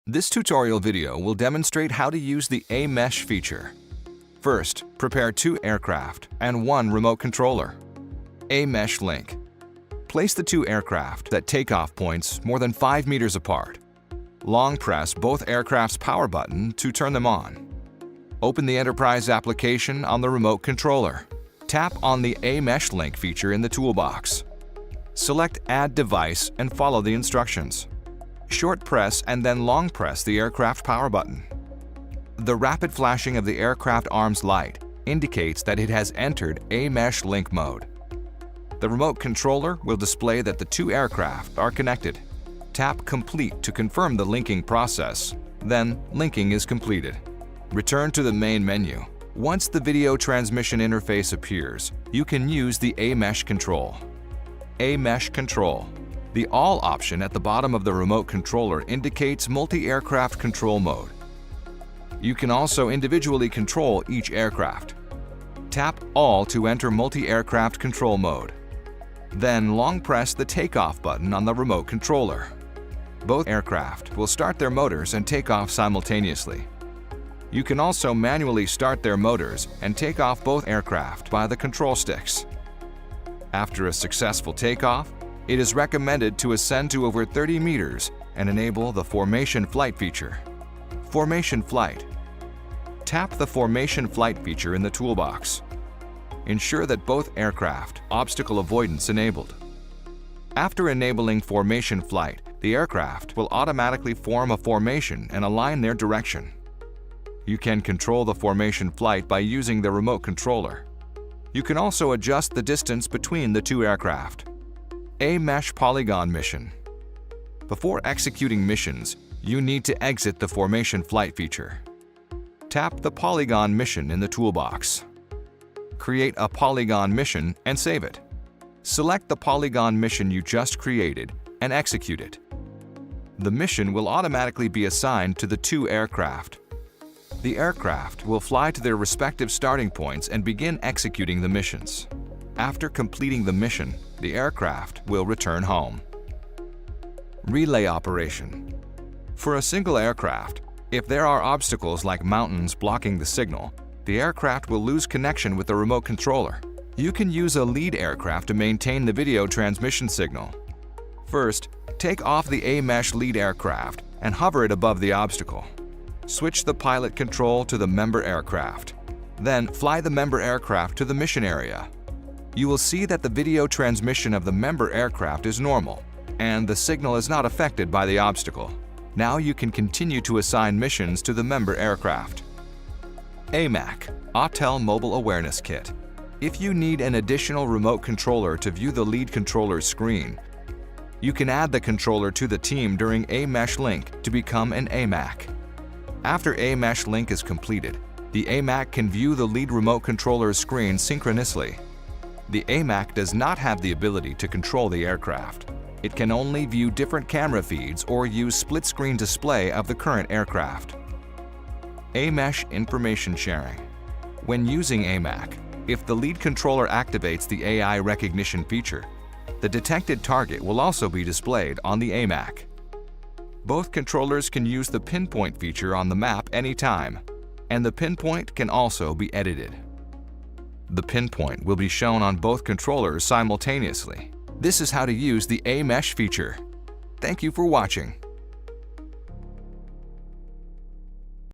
This tutorial video will demonstrate how to use the A-Mesh feature. First, prepare 2 aircraft and 1 remote controller. A-Mesh link. Place the 2 aircraft at takeoff points more than 5 meters apart. Long press both aircraft's power button to turn them on. Open the Enterprise application on the remote controller. Tap on the A-Mesh link feature in the toolbox. Select Add Device and follow the instructions. Short press and then long press the aircraft power button. The rapid flashing of the aircraft arm's light indicates that it has entered A-Mesh link mode. The remote controller will display that the 2 aircraft are connected. Tap Complete to confirm the linking process, then linking is completed. Return to the main menu. Once the video transmission interface appears, you can use the A-Mesh control. A-Mesh control. The All option at the bottom of the remote controller indicates multi-aircraft control mode. You can also individually control each aircraft. Tap All to enter multi-aircraft control mode. Then long press the takeoff button on the remote controller. Both aircraft will start their motors and take off simultaneously. You can also manually start their motors and take off both aircraft by the control sticks. After a successful takeoff, it is recommended to ascend to over 30 meters and enable the Formation Flight feature. Formation Flight. Tap the Formation Flight feature in the toolbox. Ensure that both aircraft obstacle avoidance enabled. After enabling Formation Flight, the aircraft will automatically form a formation and align their direction. You can control the Formation Flight by using the remote controller. You can also adjust the distance between the 2 aircraft. A-Mesh Polygon Mission. Before executing missions, you need to exit the Formation Flight feature. Tap the Polygon Mission in the toolbox. Create a Polygon Mission and save it. Select the Polygon Mission you just created and execute it. The mission will automatically be assigned to the 2 aircraft. The aircraft will fly to their respective starting points and begin executing the missions. After completing the mission, the aircraft will return home. Relay operation. For a single aircraft, if there are obstacles like mountains blocking the signal, the aircraft will lose connection with the remote controller. You can use a lead aircraft to maintain the video transmission signal. First, take off the A-Mesh lead aircraft and hover it above the obstacle. Switch the pilot control to the member aircraft. Then fly the member aircraft to the mission area. You will see that the video transmission of the member aircraft is normal, and the signal is not affected by the obstacle. Now you can continue to assign missions to the member aircraft. AMAC, Autel Mobile Awareness Kit. If you need an additional remote controller to view the lead controller's screen, you can add the controller to the team during A-Mesh Link to become an AMAC. After A-Mesh Link is completed, the AMAC can view the lead remote controller's screen synchronously. The AMAC does not have the ability to control the aircraft. It can only view different camera feeds or use split-screen display of the current aircraft. A-Mesh Information Sharing. When using AMAC, if the lead controller activates the AI recognition feature, the detected target will also be displayed on the AMAC. Both controllers can use the pinpoint feature on the map anytime, and the pinpoint can also be edited. The pinpoint will be shown on both controllers simultaneously. This is how to use the A-Mesh feature. Thank you for watching.